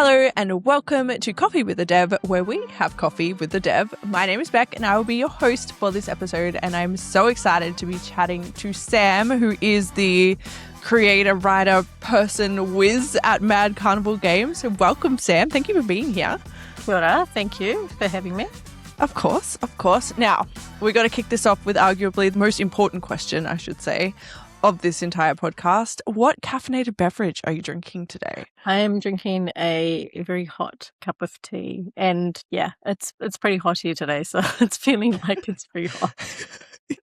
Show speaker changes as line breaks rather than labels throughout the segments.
Hello and welcome to Coffee with the Dev, where we have coffee with the dev. My name is Beck and I will be your host for this episode, and I'm so excited to be chatting to Sam, who is the creator, writer, person whiz at Mad Carnival Games. So welcome, Sam. Thank you for being here.
Kia ora. Thank you for having me.
Of course, of course. Now, we're going to kick this off with arguably the most important question, I should say, of this entire podcast. What caffeinated beverage are you drinking today?
I am drinking a very hot cup of tea, and yeah, it's pretty hot here today, so it's feeling like it's very hot.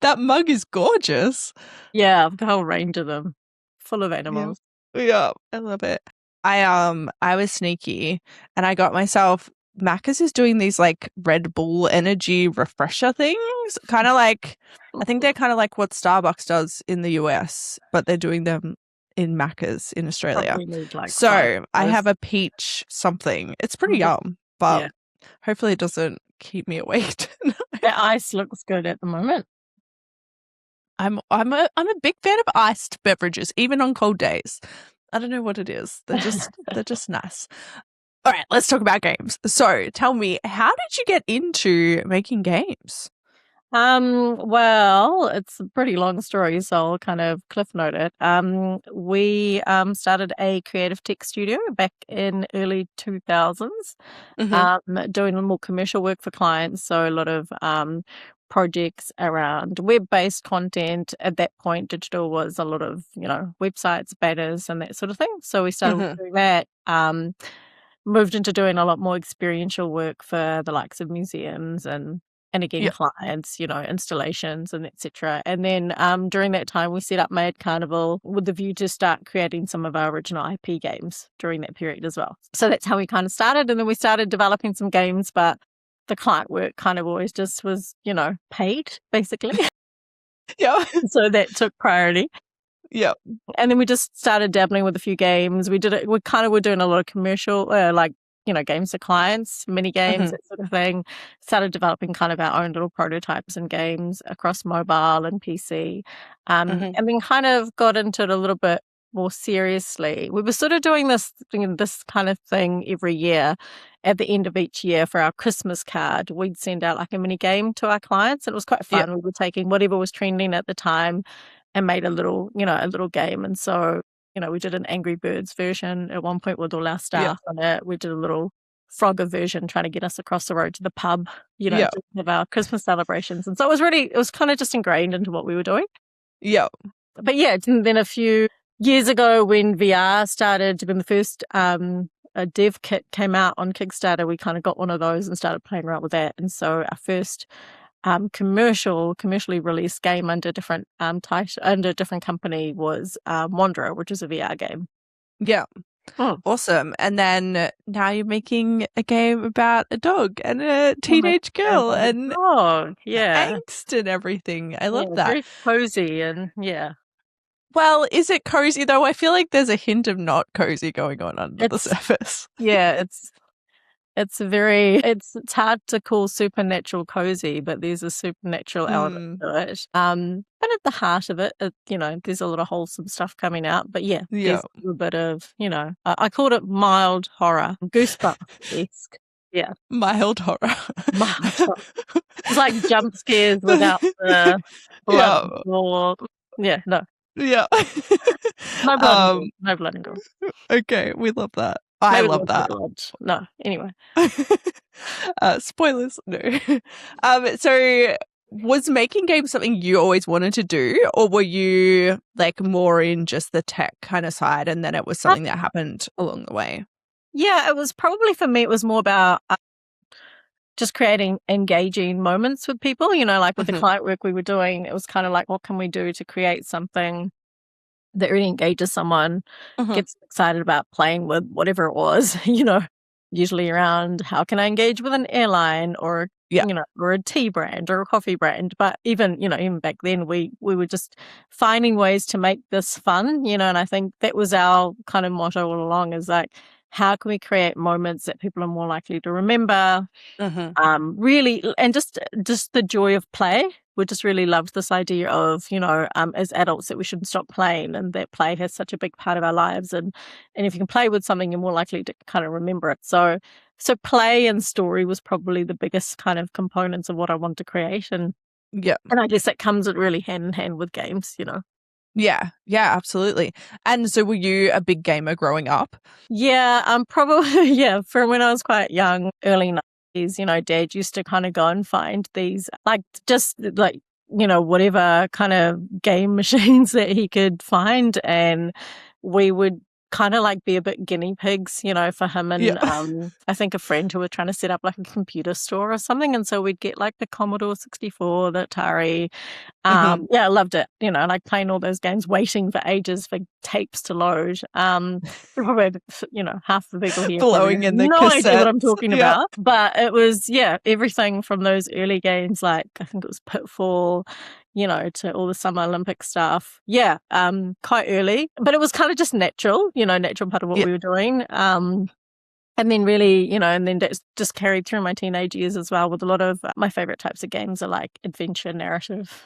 That mug is gorgeous.
Yeah, I've got a whole range of them, full of animals.
Yeah, I love it. I was sneaky and I got myself, Macca's is doing these like Red Bull energy refresher things, kind of like, I think they're kind of like what Starbucks does in the US, but they're doing them in Macca's in Australia. So I have a peach something. It's pretty yum, but hopefully it doesn't keep me awake tonight.
The ice looks good at the moment.
I'm a big fan of iced beverages, even on cold days. I don't know what it is. They're just nice. All right, let's talk about games. So tell me, how did you get into making games?
Well, it's a pretty long story, so I'll kind of cliff note it. We started a creative tech studio back in early 2000s, doing more commercial work for clients. So a lot of projects around web-based content. At that point, digital was a lot of, websites, banners, and that sort of thing. So we started doing that. Moved into doing a lot more experiential work for the likes of museums and again, clients, installations and etc. And then during that time, we set up Mad Carnival with the view to start creating some of our original IP games during that period as well. So that's how we kind of started. And then we started developing some games, but the client work kind of always just was, paid, basically.
Yeah.
So that took priority.
Yeah.
And then we just started dabbling with a few games. We kind of were doing a lot of commercial, games for clients, mini games, that sort of thing. Started developing kind of our own little prototypes and games across mobile and PC. And then kind of got into it a little bit more seriously. We were sort of doing this kind of thing every year. At the end of each year for our Christmas card, we'd send out like a mini game to our clients. It was quite fun. We were taking whatever was trending at the time and made a little game. And so, we did an Angry Birds version at one point with all our staff on it. We did a little Frogger version trying to get us across the road to the pub, to have our Christmas celebrations. And so it was kind of just ingrained into what we were doing.
Yeah.
But then a few years ago when VR started, when the first a dev kit came out on Kickstarter, we kind of got one of those and started playing around with that. And so our first commercially released game under different under a different company was Wanderer, which is a VR game.
Yeah. Awesome. And then now you're making a game about a dog and a teenage girl and angst and everything. I love that.
Very cozy and
Well, is it cozy though? I feel like there's a hint of not cozy going on under the surface.
Yeah, it's hard to call supernatural cozy, but there's a supernatural element to it. But at the heart of it, there's a lot of wholesome stuff coming out. But there's a little bit of, I called it mild horror, goosebump-esque. Yeah.
Mild horror.
Mild horror. It's like jump scares without the blood or, no.
Yeah.
No blood no blood and gore.
Okay, we love that. I love that.
No, anyway.
Spoilers, no. So was making games something you always wanted to do, or were you like more in just the tech kind of side and then it was something that happened along the way?
Yeah, it was probably for me, it was more about just creating engaging moments with people, like with the client work we were doing. It was kind of like, what can we do to create something that really engages someone, gets excited about playing with whatever it was, usually around how can I engage with an airline or, or a tea brand or a coffee brand. But even back then we were just finding ways to make this fun, and I think that was our kind of motto all along is like, how can we create moments that people are more likely to remember? Really, and just the joy of play. we just really loved this idea of, as adults that we shouldn't stop playing, and that play has such a big part of our lives. And if you can play with something, you're more likely to kind of remember it. So play and story was probably the biggest kind of components of what I wanted to create.
Yeah.
And I guess that comes really hand in hand with games.
Yeah. Yeah, absolutely. And so were you a big gamer growing up?
Yeah, probably, yeah, from when I was quite young, early 90s, Dad used to kind of go and find these, like, just like, whatever kind of game machines that he could find. And we would kind of like be a bit guinea pigs, for him.
Yeah.
And I think a friend who were trying to set up like a computer store or something. And so we'd get like the Commodore 64, the Atari.
Mhm.
Yeah, I loved it. Like playing all those games, waiting for ages for tapes to load. Probably, half the people here probably
Blowing
have
in the
no idea what I'm
cassettes.
talking
Yeah.
about. But it was, yeah, everything from those early games, like I think it was Pitfall, to all the Summer Olympic stuff. Yeah, quite early, but it was kind of just natural, natural part of what
Yeah.
we were doing. And then really, and then that's just carried through my teenage years as well with a lot of my favorite types of games are like adventure narrative,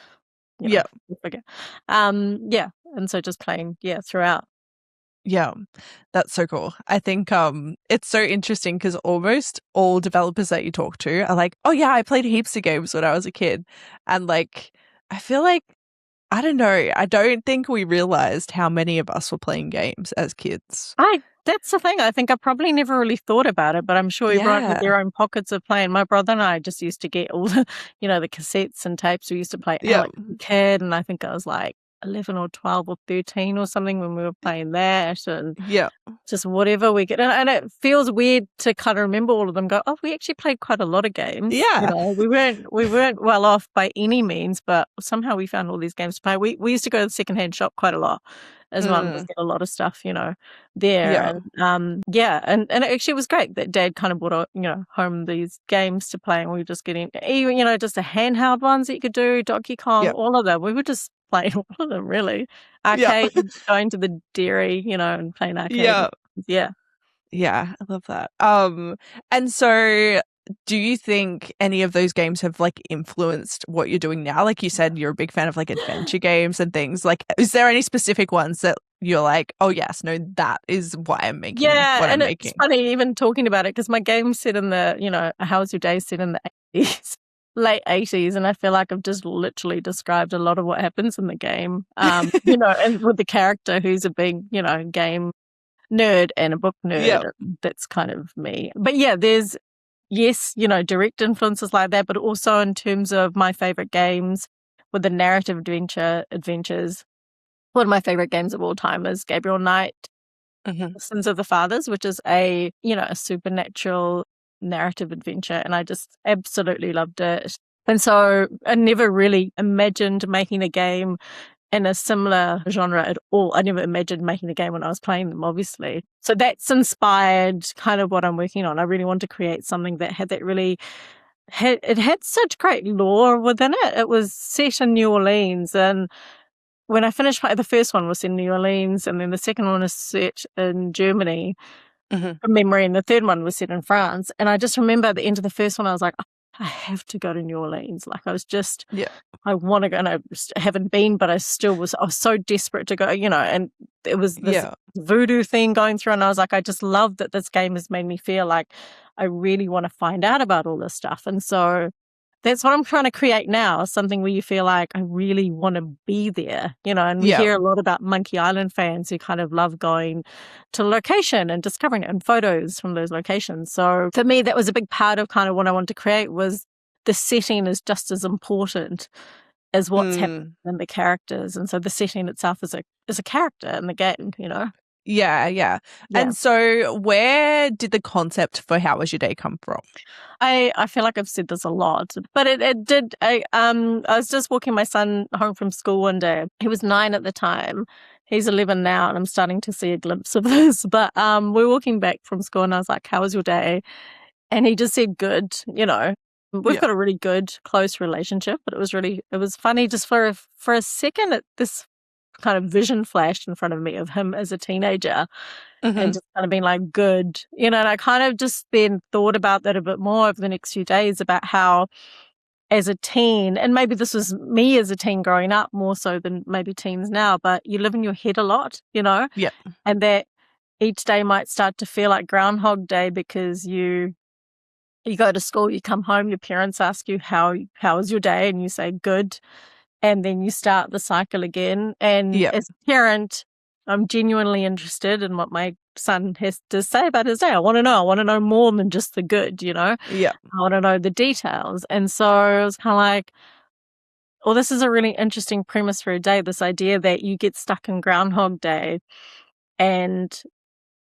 Yeah.
figure. Yeah. And so just playing, throughout.
Yeah. That's so cool. I think it's so interesting because almost all developers that you talk to are like, "Oh yeah, I played heaps of games when I was a kid." And like I feel like I don't know, I don't think we realized how many of us were playing games as kids.
That's the thing. I think I probably never really thought about it, but I'm sure everyone had
Yeah.
their own pockets of playing. My brother and I just used to get all the, the cassettes and tapes. We used to play
Yeah.
Alex the Kid, and I think I was like 11 or 12 or 13 or something when we were playing that, and
Yeah.
just whatever we get. And it feels weird to kind of remember all of them. Go, oh, we actually played quite a lot of games.
Yeah.
We weren't well off by any means, but somehow we found all these games to play. We used to go to the secondhand shop quite a lot as well, and just
Mm.
get a lot of stuff, there.
Yeah.
And and it actually was great that Dad kind of brought home these games to play, and we were just getting even just the handheld ones that you could do, Donkey Kong,
Yeah.
all of them. We were just playing all of them really.
Yeah.
Arcade, going to the dairy, and playing arcade.
Yeah.
Yeah.
Yeah, I love that. And so do you think any of those games have like influenced what you're doing now? Like you said, you're a big fan of like adventure games and things. Like, is there any specific ones that you're like, oh yes, no, that is why I'm making
Yeah,
what I'm
and it's
making?
funny even talking about it because my game's set in the, How Was Your Day set in the 80s, late 80s, and I feel like I've just literally described a lot of what happens in the game. And with the character who's a big, game nerd and a book
Yeah.
nerd. That's kind of me. But yeah, there's, yes, direct influences like that, but also in terms of my favorite games with the narrative adventures. One of my favorite games of all time is Gabriel Knight,
Mhm.
Sins of the Fathers, which is a supernatural narrative adventure. And I just absolutely loved it. And so I never really imagined making a game in a similar genre at all. I never imagined making a game when I was playing them, obviously. So that's inspired kind of what I'm working on. I really want to create something that had that really it had such great lore within it. It was set in New Orleans, and when I finished the first one was in New Orleans, and then the second one is set in Germany
Mhm.
from memory, and the third one was set in France. And I just remember at the end of the first one, I was like, I have to go to New Orleans. Like
Yeah.
I want to go, and I haven't been, but I was so desperate to go, and it was this
Yeah.
voodoo thing going through, and I was like, I just love that this game has made me feel like I really want to find out about all this stuff. And so that's what I'm trying to create now, something where you feel like I really want to be there, and we
Yeah.
hear a lot about Monkey Island fans who kind of love going to location and discovering it and photos from those locations. So for me, that was a big part of kind of what I wanted to create was the setting is just as important as what's happening in the characters. And so the setting itself is a character in the game,
Yeah, yeah.
Yeah.
And so where did the concept for How Was Your Day come from?
I feel like I've said this a lot, but it did. I was just walking my son home from school one day. He was 9 at the time. He's 11 now, and I'm starting to see a glimpse of this. But we're walking back from school, and I was like, "How was your day?" And he just said, "Good." We've
Yeah.
got a really good, close relationship. But it was funny just for a second. This kind of vision flashed in front of me of him as a teenager. And
Mhm.
just kind of being like, good, and I kind of just then thought about that a bit more over the next few days about how as a teen, and maybe this was me as a teen growing up more so than maybe teens now, but you live in your head a lot,
Yeah.
and that each day might start to feel like Groundhog Day because you go to school, you come home, your parents ask you how was your day, and you say good, and then you start the cycle again. And
Yeah.
as a parent, I'm genuinely interested in what my son has to say about his day. I want to know more than just the good,
Yeah.
I want to know the details. And so it was kind of like, well, this is a really interesting premise for a day, this idea that you get stuck in Groundhog Day, and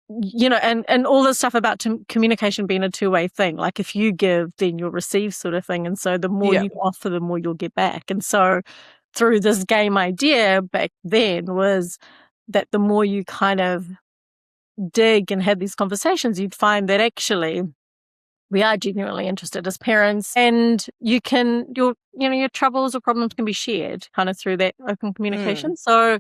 and all this stuff about communication being a two-way thing. Like if you give, then you'll receive, sort of thing. And so the more you offer, the more you'll get back. And so through this game idea back then was that the more you kind of dig and have these conversations, you'd find that actually we are genuinely interested as parents, and your troubles or problems can be shared kind of through that open communication. So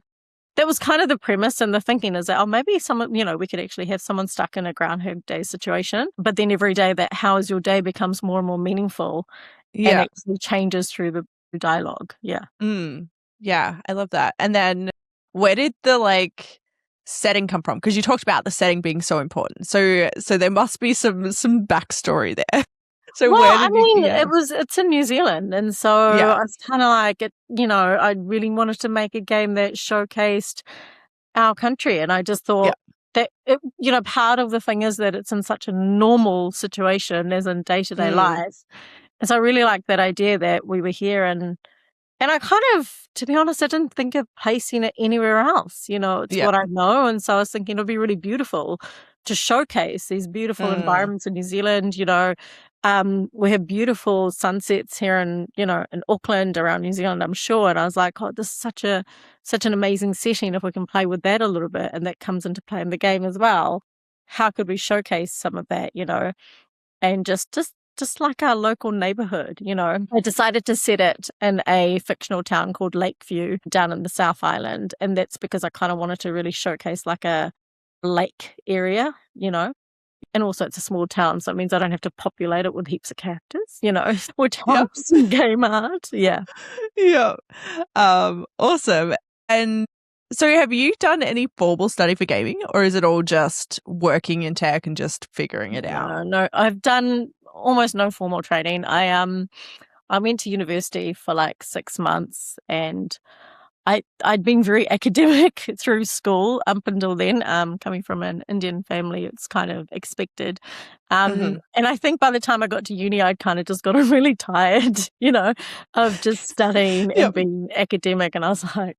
that was kind of the premise, and the thinking is that, maybe someone, we could actually have someone stuck in a Groundhog Day situation, but then every day that how is your day becomes more and more meaningful and actually changes through the dialogue. Yeah.
Yeah, I love that. And then where did the setting come from? Because you talked about the setting being so important. So there must be some backstory there. So
well,
where did
it's in New Zealand, and so I was kind of like, I really wanted to make a game that showcased our country, and I just thought that part of the thing is that it's in such a normal situation, as in day-to-day life, and so I really liked that idea that we were here, and I kind of, to be honest, I didn't think of placing it anywhere else. It's what I know. And so I was thinking it would be really beautiful to showcase these beautiful environments in New Zealand. We have beautiful sunsets here in Auckland, around New Zealand, I'm sure. And I was like, oh, this is such an amazing setting. If we can play with that a little bit, and that comes into play in the game as well, how could we showcase some of that, and just like our local neighborhood, I decided to set it in a fictional town called Lakeview down in the South Island. And that's because I kind of wanted to really showcase like a lake area, and also it's a small town. So it means I don't have to populate it with heaps of characters, which helps in game art. Yeah.
Yeah. Awesome. And so have you done any formal study for gaming, or is it all just working in tech and just figuring it out?
No, I've done almost no formal training. I went to university for like 6 months, and I'd been very academic through school up until then. Coming from an Indian family, it's kind of expected. And I think by the time I got to uni, I'd kind of just gotten really tired, of just studying and being academic. And I was like,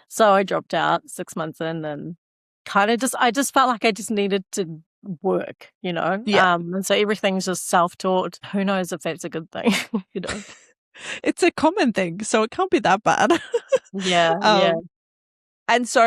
So I dropped out 6 months in, and kind of I just felt like I just needed to work, and so everything's just self-taught. Who knows if that's a good thing,
It's a common thing, so it can't be that bad.
Yeah.
And so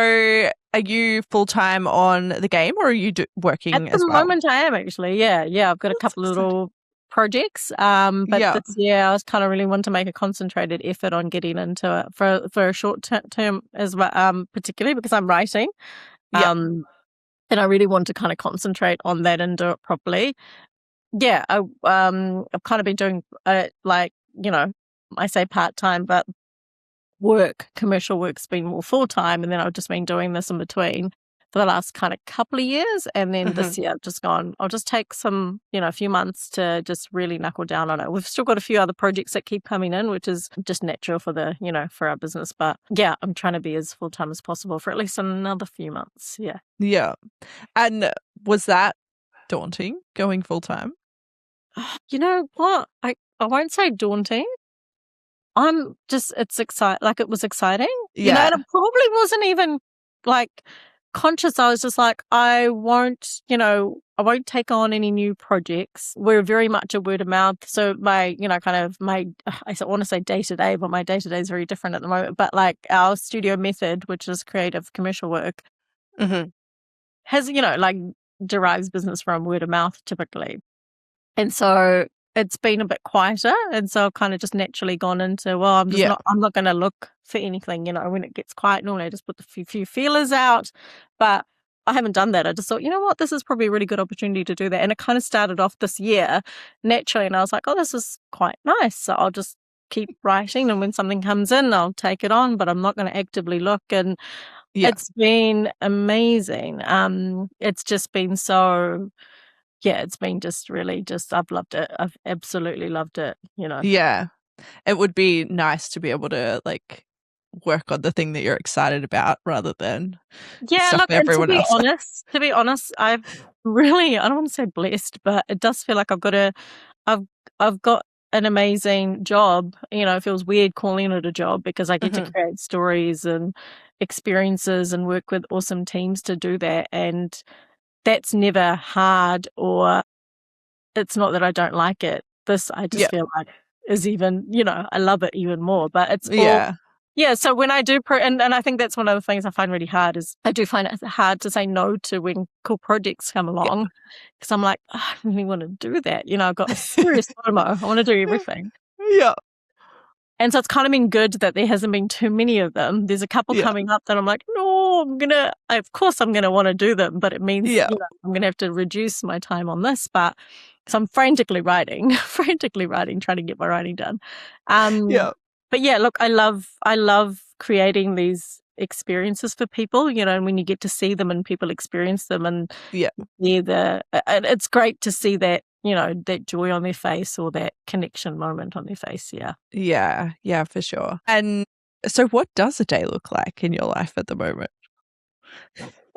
are you full-time on the game, or are you working
At
as
the
well?
moment I am, actually. Yeah. I've got a couple of little projects, but this year I was kind of really want to make a concentrated effort on getting into it for a short term as well, particularly because I'm writing. And I really want to kind of concentrate on that and do it properly. Yeah, I've kind of been doing I say part-time, but commercial work's been more full-time, and then I've just been doing this in between for the last kind of couple of years. And then this year I've just gone, I'll just take some, a few months to just really knuckle down on it. We've still got a few other projects that keep coming in, which is just natural for for our business. But yeah, I'm trying to be as full-time as possible for at least another few months. Yeah.
Yeah. And was that daunting, going full-time?
You know what? I won't say daunting. It's exciting. Like, it was exciting, and it probably wasn't even like conscious. I was just like, I won't take on any new projects. We're very much a word of mouth. So I want to say day to day, but my day to day is very different at the moment. But like our studio method, which is creative commercial work, has, derives business from word of mouth typically. And so it's been a bit quieter, and so I've kind of just naturally gone into, well, I'm not going to look for anything, when it gets quiet. Normally I just put the few feelers out, but I haven't done that. I just thought, you know what, this is probably a really good opportunity to do that. And it kind of started off this year naturally. And I was like, oh, this is quite nice. So I'll just keep writing. And when something comes in, I'll take it on, but I'm not going to actively look. And it's been amazing. It's just been so, it's been just really I've loved it. I've absolutely loved it,
Yeah. It would be nice to be able to like work on the thing that you're excited about rather than stuff
look,
that
and
everyone else.
to be honest, I've really, I don't want to say blessed, but it does feel like I've got an amazing job. It feels weird calling it a job because I get to create stories and experiences and work with awesome teams to do that. And that's never hard, or it's not that I don't like it. This, I just feel like is even, I love it even more, but it's all, so when I do, and I think that's one of the things I find really hard is I do find it hard to say no to when cool projects come along because I'm like, oh, I really want to do that. I've got a serious FOMO. I want to do everything.
Yeah.
And so it's kind of been good that there hasn't been too many of them. There's a couple coming up that I'm like, no, of course I'm going to want to do them, but it means I'm going to have to reduce my time on this. But so I'm frantically writing, trying to get my writing done. But look, I love creating these experiences for people, and when you get to see them and people experience them and it's great to see that, that joy on their face or that connection moment on their face.
Yeah, for sure. And so what does a day look like in your life at the moment?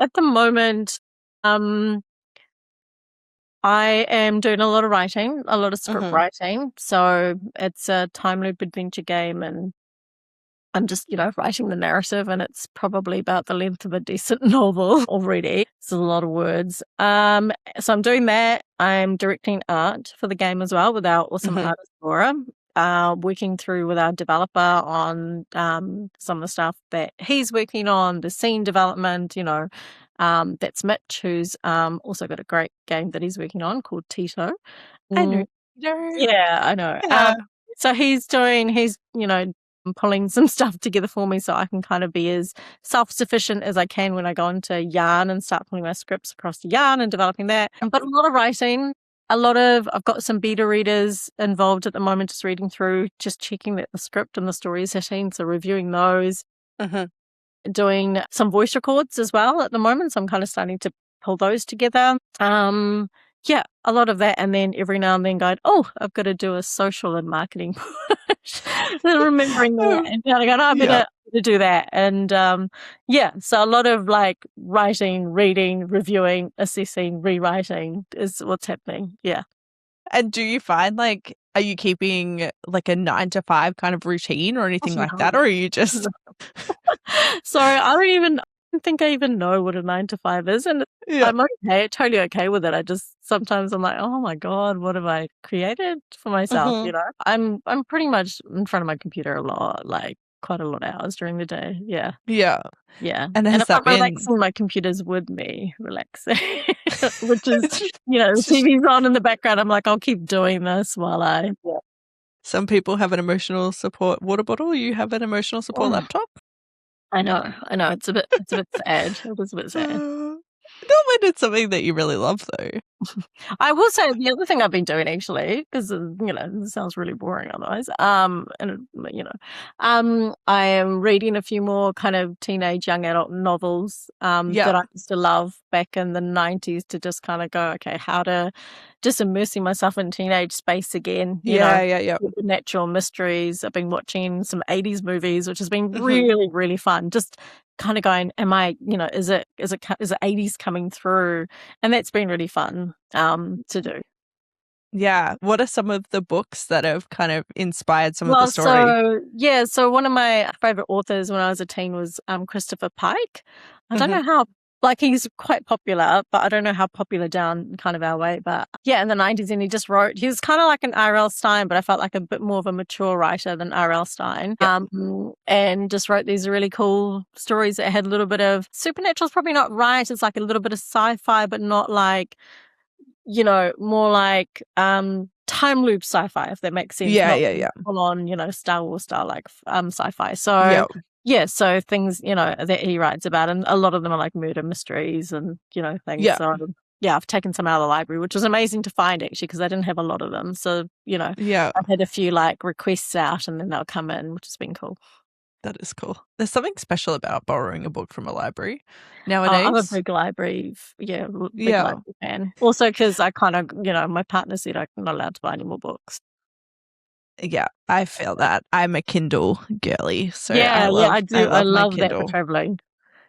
At the moment, I am doing a lot of writing, a lot of script writing. So it's a time loop adventure game, and I'm just, writing the narrative, and it's probably about the length of a decent novel already. It's a lot of words. So I'm doing that. I'm directing art for the game as well with our awesome artist, Laura. Working through with our developer on some of the stuff that he's working on, the scene development, that's Mitch, who's also got a great game that he's working on called Tito.
I know.
Yeah, I know.
Yeah.
So he's pulling some stuff together for me so I can kind of be as self-sufficient as I can when I go into Yarn and start pulling my scripts across to Yarn and developing that. But a lot of writing, I've got some beta readers involved at the moment, just reading through, just checking that the script and the story is hitting, so reviewing those. Doing some voice records as well at the moment, so I'm kind of starting to pull those together. A lot of that, and then every now and then going, oh, I've got to do a social and marketing push. Then remembering that, and kind of going, I'm gonna do that, and so a lot of like writing, reading, reviewing, assessing, rewriting is what's happening.
And do you find like, are you keeping like a 9 to 5 kind of routine or anything like that, or are you just?
Sorry, I don't think I even know what a 9 to 5 is, and I'm totally okay with it. I just sometimes I'm like, oh my god, what have I created for myself? I'm pretty much in front of my computer a lot, like quite a lot of hours during the day.
And
if I'm relaxing, my computer's with me relaxing, which is the TV's on in the background. I'm like, I'll keep doing this while I.
Some people have an emotional support water bottle. You have an emotional support laptop.
I know. It's a bit sad. It was a bit sad.
Not when it's something that you really love, though.
I will say the other thing I've been doing actually, because it sounds really boring otherwise. I am reading a few more kind of teenage young adult novels that I used to love back in the 90s to just kind of go, okay, how to just immersing myself in teenage space again. Natural mysteries. I've been watching some 80s movies, which has been really, really fun. Just kind of going, am I, is it 80s coming through? And that's been really fun to do.
Yeah. What are some of the books that have kind of inspired some of the story?
So one of my favorite authors when I was a teen was Christopher Pike. I don't know how, he's quite popular, but I don't know how popular down kind of our way. But in the 90s, and he was kind of like an R.L. Stine, but I felt like a bit more of a mature writer than R.L. Stine. And just wrote these really cool stories that had a little bit of supernatural is probably not right. It's like a little bit of sci-fi, but not like, more like time loop sci-fi, if that makes sense.
Yeah.
Full on, Star Wars style, like sci-fi. So Yeah, so things, that he writes about, and a lot of them are like murder mysteries and, things.
Yeah.
So, yeah, I've taken some out of the library, which was amazing to find actually, because I didn't have a lot of them. So,
Yeah.
I've had a few like requests out and then they'll come in, which has been cool.
That is cool. There's something special about borrowing a book from a library
I'm a
nowadays.
big library, big
Yeah.
library fan. Also, because I kind of, my partner said I'm not allowed to buy any more books.
Yeah, I feel that. I'm a Kindle girly, so
Yeah, yeah, I
I
do. I
love my
love that for
Kindle.
traveling.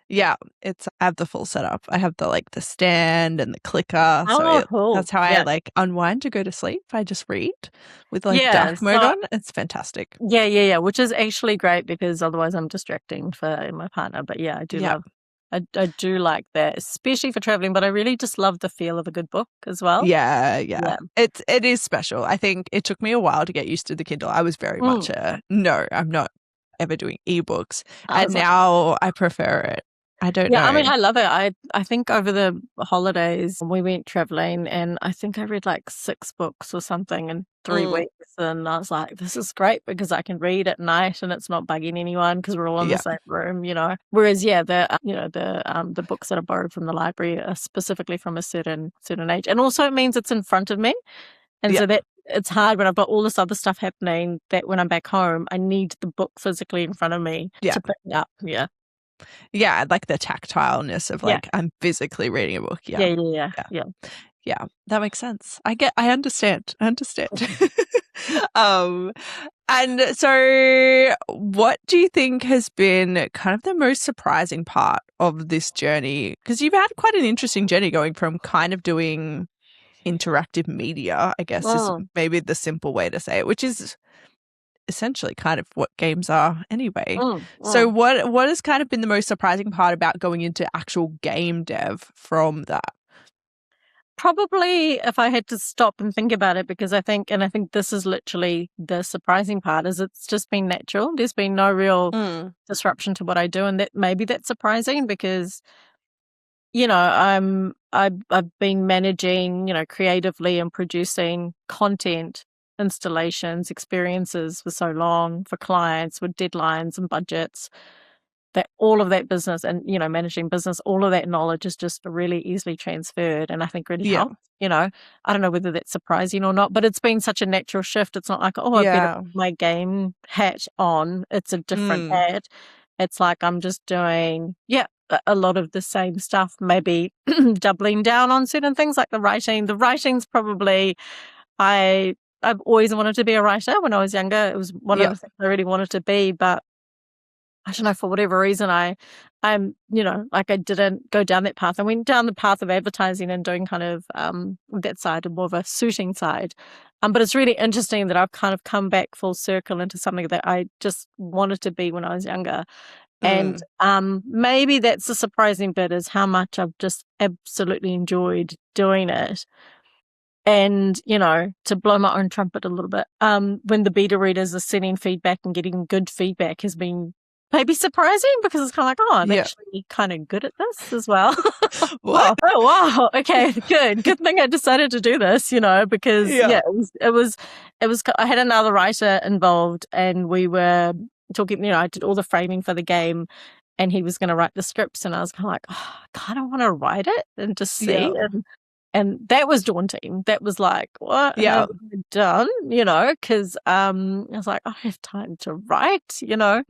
Yeah, I have the full setup. I have the stand and the clicker, so
Oh, cool.
that's how I
Yeah.
like unwind to go to sleep. I just read with like
Yeah.
dark mode
So
on. It's fantastic.
yeah, yeah, yeah, which is actually great because otherwise I'm distracting for my partner. But yeah,
Yeah.
I do like that, especially for traveling, but I really just love the feel of a good book as well.
Yeah, yeah.
Yeah.
It is special. I think it took me a while to get used to the Kindle. I was very much
Mm.
a no, I'm not ever doing ebooks.
I
And
was like,
now I prefer it. I don't
yeah, I mean,
know.
I love it. I think over the holidays we went traveling and I think I read like 6 books or something in 3 weeks. And I was like, this is great because I can read at night and it's not bugging anyone because we're all in the
Yeah.
same room. Whereas, yeah, the books that are borrowed from the library are specifically from a certain age. And also it means it's in front of me. And
Yeah.
so that it's hard when I've got all this other stuff happening that when I'm back home, I need the book physically in front of me
Yeah.
to pick me up. Yeah.
Yeah, like the tactileness of
Yeah.
like I'm physically reading a book.
Yeah.
Yeah.
Yeah. Yeah.
Yeah.
Yeah.
Yeah. That makes sense. I understand. I understand. um and so what do you think has been kind of the most surprising part of this journey? Because you've had quite an interesting journey going from kind of doing interactive media, I guess is
Mm,
maybe the simple way to say it, which is essentially kind of what games are anyway.
mm,
So
mm.
what has kind of been the most surprising part about going into actual game dev from that?
Probably if I had to stop and think about it, because I think this is literally the surprising part, is it's just been natural. There's been no real
Mm.
disruption to what I do, and that maybe that's surprising because I've been managing, creatively and producing content, installations, experiences for so long for clients with deadlines and budgets that all of that business and, managing business, all of that knowledge is just really easily transferred and I think really
Yeah.
helped. I don't know whether that's surprising or not, but it's been such a natural shift. It's not like, oh, I better
Yeah.
put my game hat on. It's a different
Mm.
hat. It's like I'm just doing, yeah, a lot of the same stuff, maybe doubling down on certain things like the writing. The writing's probably, I've always wanted to be a writer when I was younger. It was one of
Yeah.
the things I really wanted to be, but I don't know, for whatever reason, I'm, like I didn't go down that path. I went down the path of advertising and doing kind of that side, more of a suiting side. But it's really interesting that I've kind of come back full circle into something that I just wanted to be when I was younger. And
Mm.
maybe that's the surprising bit is how much I've just absolutely enjoyed doing it. And, to blow my own trumpet a little bit, when the beta readers are sending feedback and getting good feedback has been maybe surprising because it's kind of like, oh, I'm
Yeah.
actually kind of good at this as well.
What?
Oh, wow. Okay, good. Good thing I decided to do this, because
Yeah.
yeah, I had another writer involved and we were talking, I did all the framing for the game and he was going to write the scripts and I was kind of like, oh, I kind of want to write it and just see.
Yeah.
And that was daunting. That was like, what
Yeah.
have I done? Because I was like, I don't have time to write.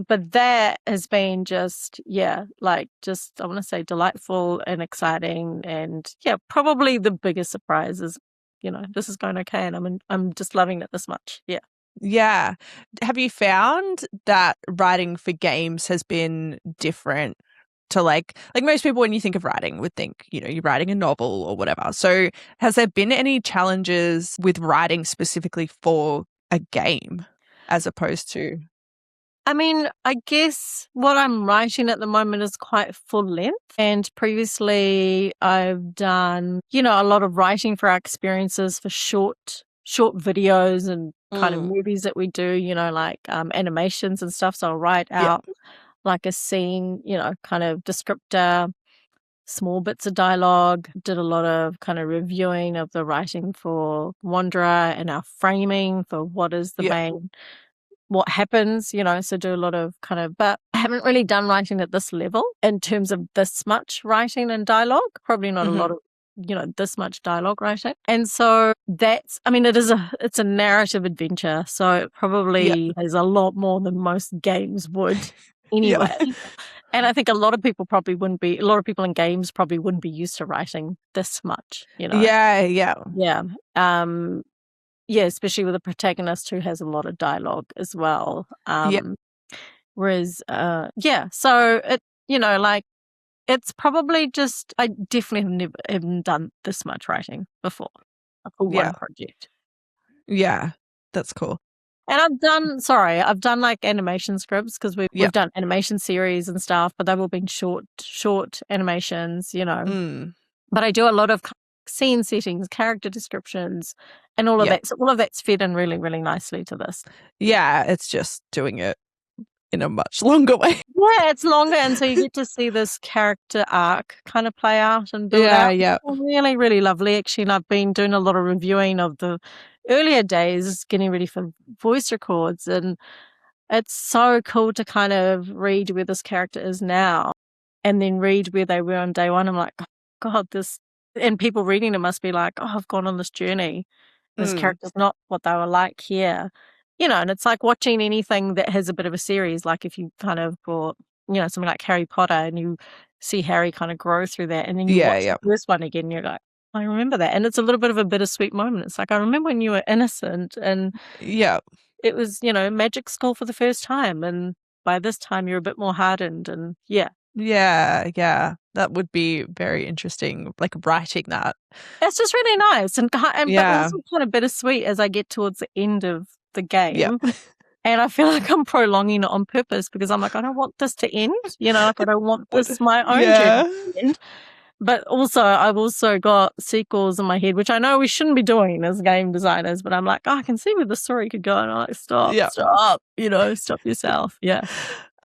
But that has been just, yeah, like just, I want to say delightful and exciting. And yeah, probably the biggest surprise is, this is going okay. And I'm just loving it this much. Yeah.
Yeah. Have you found that writing for games has been different to like most people when you think of writing would think, you're writing a novel or whatever. So has there been any challenges with writing specifically for a game as opposed to
I mean, I guess what I'm writing at the moment is quite full length. And previously I've done, a lot of writing for our experiences for short videos and kind of
Mm.
movies that we do, like animations and stuff. So I'll write
Yeah.
out like a scene, kind of descriptor, small bits of dialogue, did a lot of kind of reviewing of the writing for Wanderer and our framing for what is the
Yeah.
main what happens, so do a lot of but I haven't really done writing at this level in terms of this much writing and dialogue, probably not a lot of, this much dialogue writing. And so it's a narrative adventure. So it probably has a lot more than most games would anyway. And I think a lot of people in games probably wouldn't be used to writing this much,
Yeah.
Yeah, especially with a protagonist who has a lot of dialogue as well. Whereas, so it, it's probably just, I definitely haven't done this much writing before for one project.
Yeah, that's cool.
And I've done like animation scripts because we've done animation series and stuff, but they've all been short animations, But I do a lot of scene settings, character descriptions, and all of that. So all of that's fed in really, really nicely to this.
Yeah, it's just doing it in a much longer way.
Yeah, it's longer, and so you get to see this character arc kind of play out and build out.
Yeah.
It's really, really lovely, actually. And I've been doing a lot of reviewing of the earlier days, getting ready for voice records, and it's so cool to kind of read where this character is now and then read where they were on day one. I'm like, oh, God, and people reading it must be like, oh, I've gone on this journey. This character's not what they were like here. And it's like watching anything that has a bit of a series, like if you kind of brought, something like Harry Potter and you see Harry kind of grow through that and then you watch the first one again and you're like, I remember that. And it's a little bit of a bittersweet moment. It's like, I remember when you were innocent and it was, magic school for the first time. And by this time you're a bit more hardened and
Yeah. That would be very interesting, like writing that.
It's just really nice. But also kind of bittersweet as I get towards the end of the game. And I feel like I'm prolonging it on purpose because I'm like, I don't want this to end. Like I don't want this my own journey to end. But also, I've also got sequels in my head, which I know we shouldn't be doing as game designers, but I'm like, oh, I can see where the story could go. And I'm like, stop, stop yourself. Yeah.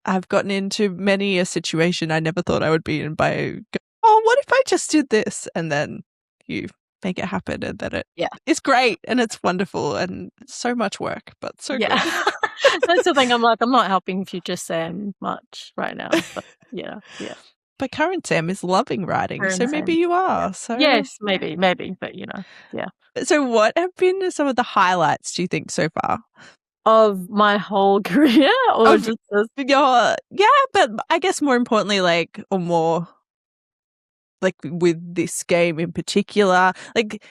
I've gotten into many a situation I never thought I would be in by, oh, what if I just did this? And then you make it happen and then it's great and it's wonderful and so much work, but so good.
That's the thing. I'm like, I'm not helping future Sam much right now. But yeah.
But current Sam is loving writing, so maybe you are. So
yes, maybe, but
So what have been some of the highlights, do you think, so far?
Of my whole career or just this?
But I guess more importantly, or more like with this game in particular, like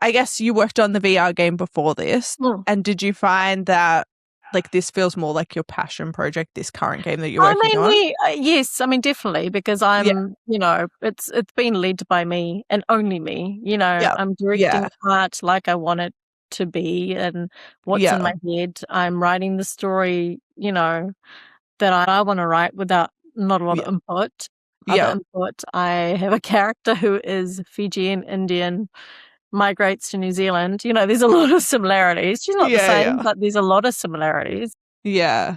I guess you worked on the VR game before this, and did you find that like this feels more like your passion project, this current game that you're working on?
Yes, definitely, because I'm, it's been led by me and only me. I'm directing the part like I want it to be and what's in my head. I'm writing the story, that I want to write without not a lot of input. Input. I have a character who is Fijian Indian, migrates to New Zealand. There's a lot of similarities. She's not the same, but there's a lot of similarities.
Yeah.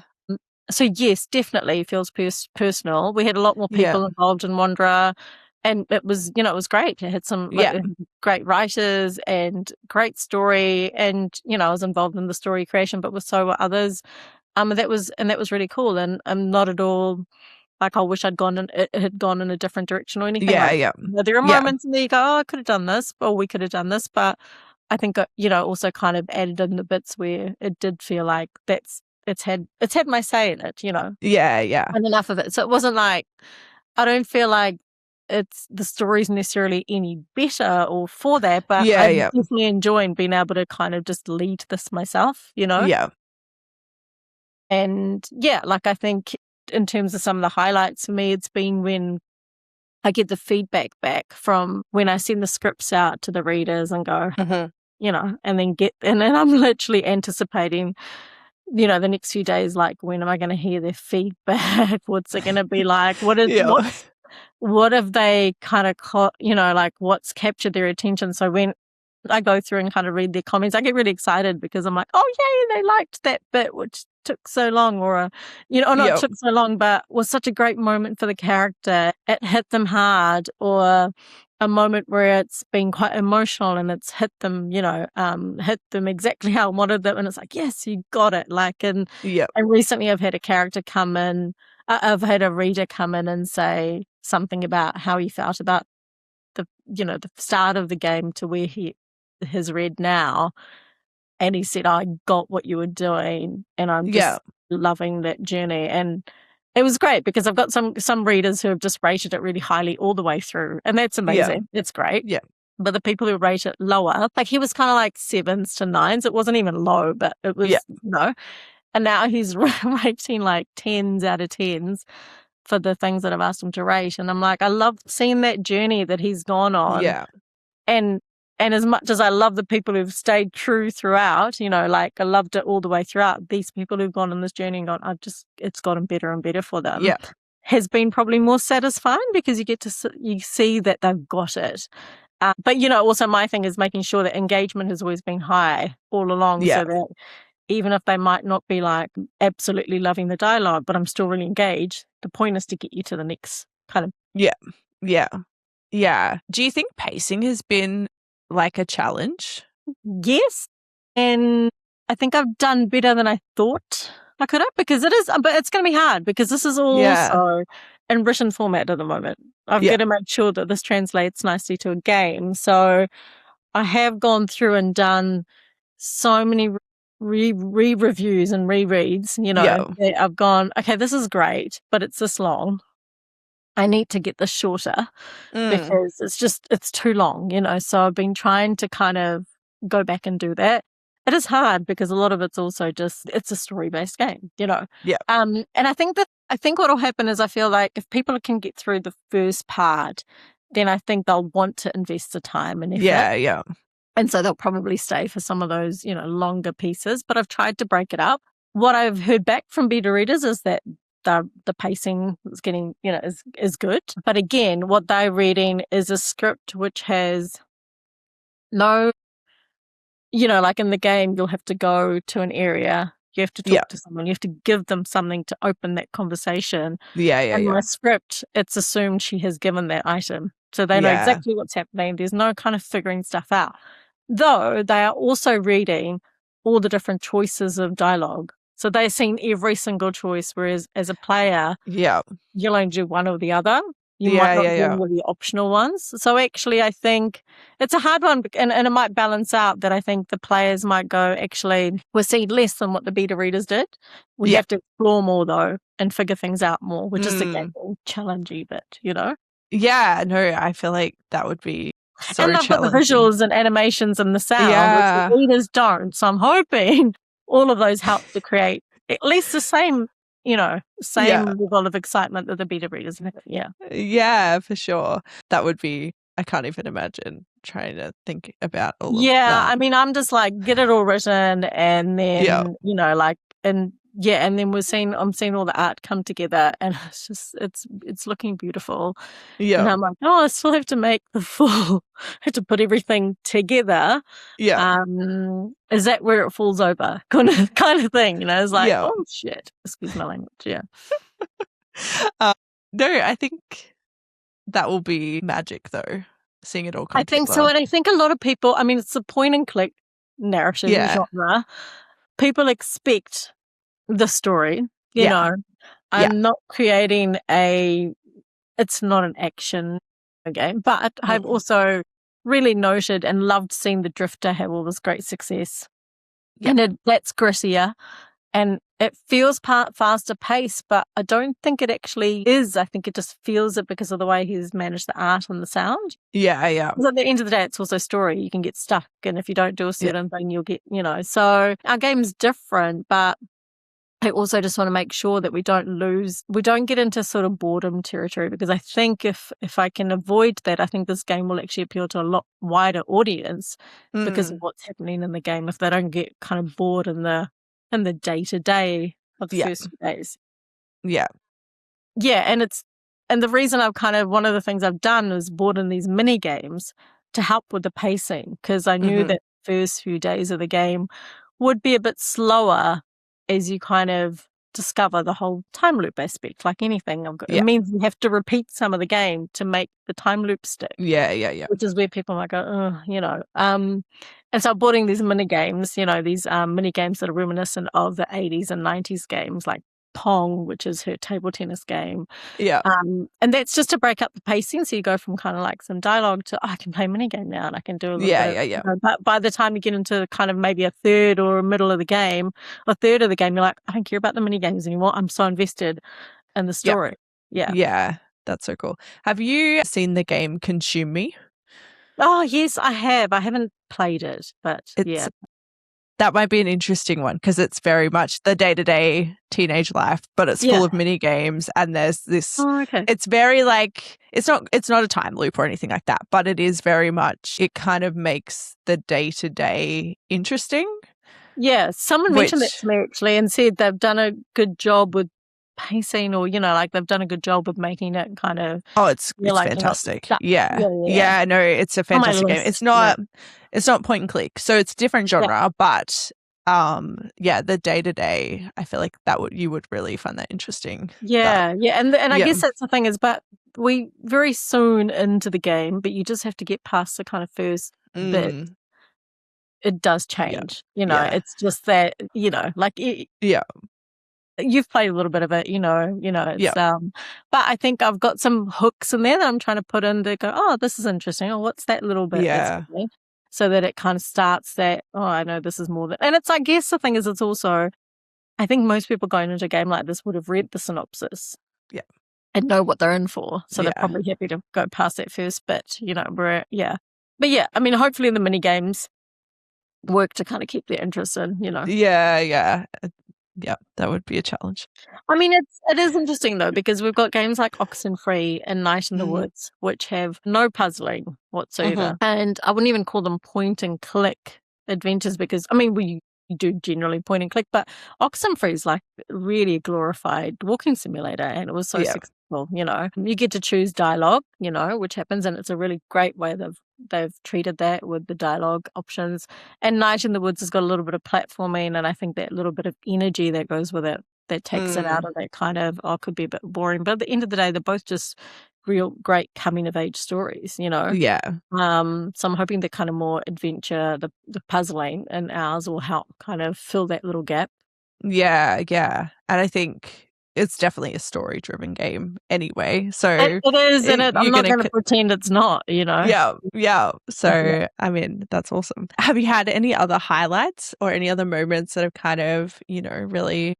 So yes, definitely feels personal. We had a lot more people involved in Wanderer, and it was, it was great. It had some great writers and great story, and I was involved in the story creation, but so were others. That was really cool, and I'm not at all like I wish it had gone in a different direction or anything. There are moments in there you go, oh, I could have done this, or we could have done this, but I think also kind of added in the bits where it did feel like it's had my say in it, and enough of it. So it wasn't like I don't feel like it's the story's necessarily any better or for that, but I'm definitely enjoying being able to kind of just lead this myself, and like I think in terms of some of the highlights for me, it's been when I get the feedback back from when I send the scripts out to the readers and go, and then I'm literally anticipating, the next few days, like when am I going to hear their feedback? What's it going to be like? What have they kind of, like what's captured their attention? So when I go through and kind of read their comments, I get really excited because I'm like, oh yay, they liked that bit, which took so long, or not took so long, but was such a great moment for the character. It hit them hard, or a moment where it's been quite emotional and it's hit them, hit them exactly how I wanted them. And it's like, yes, you got it.
Yeah.
And recently I've had a character come in, I've had a reader come in and say something about how he felt about the start of the game to where he has read now. And he said, I got what you were doing and I'm just loving that journey. And it was great because I've got some readers who have just rated it really highly all the way through. And that's amazing. It's great.
Yeah.
But the people who rate it lower, like he was kind of like 7s to 9s. It wasn't even low, but it was, And now he's rating like 10s out of 10s for the things that I've asked him to rate. And I'm like, I love seeing that journey that he's gone on.
Yeah.
And as much as I love the people who've stayed true throughout, I loved it all the way throughout. These people who've gone on this journey and gone, it's gotten better and better for them.
Yeah.
Has been probably more satisfying because you see that they've got it. But also my thing is making sure that engagement has always been high all along, so that even if they might not be like absolutely loving the dialogue, but I'm still really engaged. The point is to get you to the next kind of.
Yeah. Do you think pacing has been like a challenge?
Yes. And I think I've done better than I thought I could have, because it is, but it's going to be hard because this is also in written format at the moment. I've got to make sure that this translates nicely to a game. So I have gone through and done so many re-reviews and rereads, I've gone, okay, this is great, but it's this long. I need to get this shorter because it's too long, So I've been trying to kind of go back and do that. It is hard because a lot of it's also it's a story-based game,
Yeah.
And I think what will happen is I feel like if people can get through the first part, then I think they'll want to invest the time and effort.
Yeah.
And so they'll probably stay for some of those, longer pieces. But I've tried to break it up. What I've heard back from beta readers is that the pacing is getting, is good. But again, what they're reading is a script which has no, like in the game, you'll have to go to an area. You have to talk to someone. You have to give them something to open that conversation. And my script, it's assumed she has given that item. So they know exactly what's happening. There's no kind of figuring stuff out. Though they are also reading all the different choices of dialogue. So they're seeing every single choice, whereas as a player, you'll only do one or the other. You might not do all the optional ones. So actually, I think it's a hard one, and it might balance out that I think the players might go, actually, we're seeing less than what the beta readers did. We have to explore more, though, and figure things out more, which is the challenging bit,
Yeah, no, I feel like that would be so
and they've got the visuals and animations and the sound, which the readers don't. So I'm hoping all of those help to create at least the same level of excitement that the beta readers have.
Yeah, for sure. That would be, I can't even imagine trying to think about all of that.
Yeah, I mean, I'm just like, get it all written and then, and then I'm seeing all the art come together and it's looking beautiful.
Yeah.
And I'm like, I still have to make have to put everything together.
Yeah.
Is that where it falls over? Kind of thing, It's like, oh shit, excuse my language. Yeah.
No, I think that will be magic though. Seeing it all come together.
I think so, and I think a lot of people, I mean, it's a point and click narrative genre. People expect the story, I'm not creating it's not an action game, but I've also really noted and loved seeing the Drifter have all this great success. And that's grittier and it feels faster paced, but I don't think it actually is. I think it just feels it because of the way he's managed the art and the sound.
Yeah.
Because at the end of the day, it's also story. You can get stuck, and if you don't do a certain thing, you'll get, So our game's different, but I also just want to make sure that we don't get into sort of boredom territory, because I think if I can avoid that, I think this game will actually appeal to a lot wider audience because of what's happening in the game. If they don't get kind of bored in the day-to-day of the first few days. Yeah. Yeah, and the reason one of the things I've done is brought in these mini games to help with the pacing, because I knew that the first few days of the game would be a bit slower as you kind of discover the whole time loop aspect, like anything. It
Yeah.
means you have to repeat some of the game to make the time loop stick.
Yeah, yeah, yeah.
Which is where people might go, oh, and so I brought in these mini games, these mini games that are reminiscent of the 80s and 90s games, like Pong, which is her table tennis game.
Yeah.
And that's just to break up the pacing. So you go from kind of like some dialogue to, I can play a mini game now and I can do a little bit
Yeah.
but by the time you get into kind of maybe a third or a middle of the game, a third of the game, you're like, I don't care about the mini games anymore. I'm so invested in the story. Yeah.
Yeah. That's so cool. Have you seen the game Consume Me?
Oh, yes, I have. I haven't played it, but yeah.
That might be an interesting one because it's very much the day-to-day teenage life, but it's full of mini games, and there's this.
Oh, okay.
It's very like it's not a time loop or anything like that, but it is very much. It kind of makes the day-to-day interesting.
Yeah, someone mentioned that to me actually and said they've done a good job with pacing, or like they've done a good job of making it kind of.
It's fantastic. Yeah. No, it's a fantastic game. It's not point and click, so it's a different genre, but the day to day, I feel like you would really find that interesting.
And I guess that's the thing is, but we very soon into the game, but you just have to get past the kind of first bit. It does change, it's just that, like you've played a little bit of it, it's but I think I've got some hooks in there that I'm trying to put in to go, oh, this is interesting, or what's that little bit so that it kind of starts that, oh, I know this is more than, and it's, I guess the thing is, it's also, I think most people going into a game like this would have read the synopsis and know what they're in for, so they're probably happy to go past that first bit, but I mean, hopefully the mini games work to kind of keep their interest in,
Yeah, that would be a challenge.
I mean, it is interesting though, because we've got games like Oxenfree and Night in the Woods, which have no puzzling whatsoever. And I wouldn't even call them point and click adventures, because, I mean, we do generally point and click, but Oxenfree is like really a glorified walking simulator, and it was so successful. You get to choose dialogue, which happens, and it's a really great way they've treated that with the dialogue options. And Night in the Woods has got a little bit of platforming, and I think that little bit of energy that goes with it, that takes it out of that kind of, could be a bit boring. But at the end of the day, they're both just real great coming of age stories,
Yeah.
So I'm hoping the kind of more adventure, the puzzling in ours will help kind of fill that little gap.
Yeah. And I think it's definitely a story-driven game anyway. So
it is, and I'm not going to pretend it's not,
Yeah. So, I mean, that's awesome. Have you had any other highlights or any other moments that have kind of, really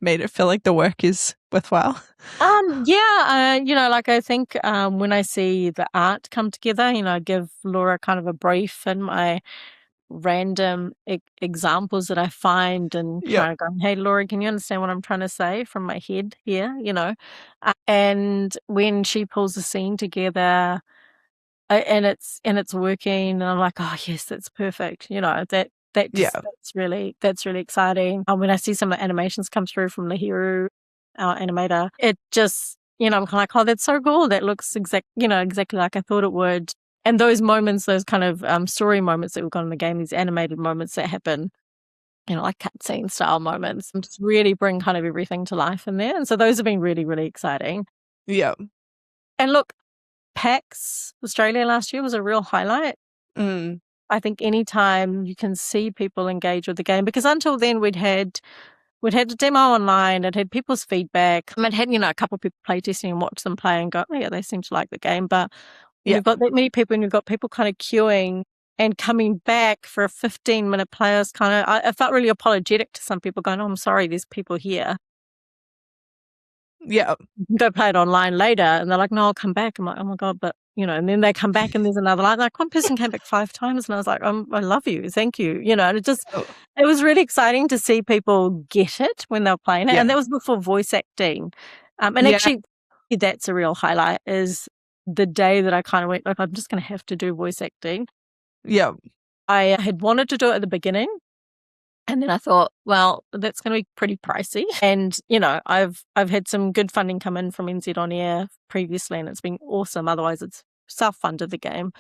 made it feel like the work is worthwhile?
Like I think when I see the art come together, I give Laura kind of a brief and my random examples that I find, and kind of going, hey Laura, can you understand what I'm trying to say from my head here, and when she pulls the scene together and it's working, and I'm like, oh yes, that's perfect, that's really exciting. When I see some of the animations come through from the hero, our animator, it just, I'm kind of like, oh, that's so cool, that looks exactly like I thought it would. And those moments, those kind of story moments that we've got in the game, these animated moments that happen, like cutscene style moments, and just really bring kind of everything to life in there. And so those have been really, really exciting.
Yeah.
And look, PAX Australia last year was a real highlight. I think anytime you can see people engage with the game, because until then we'd had a demo online, it had people's feedback. It had, a couple of people playtesting and watch them play and go, oh yeah, they seem to like the game. But you've got that many people, and you've got people kind of queuing and coming back for a 15-minute play. I felt really apologetic to some people, going, oh, I'm sorry, there's people here.
Yeah.
Go play it online later. And they're like, no, I'll come back. I'm like, oh my God, but, and then they come back and there's another line. Like one person came back 5 times and I was like, I love you. Thank you. And it was really exciting to see people get it when they were playing it. And that was before voice acting. Actually, that's a real highlight, is the day that I kind of went, like, I'm just going to have to do voice acting.
Yeah.
I had wanted to do it at the beginning, and then I thought, well, that's going to be pretty pricey. And, I've had some good funding come in from NZ On Air previously, and it's been awesome. Otherwise, it's self-funded the game.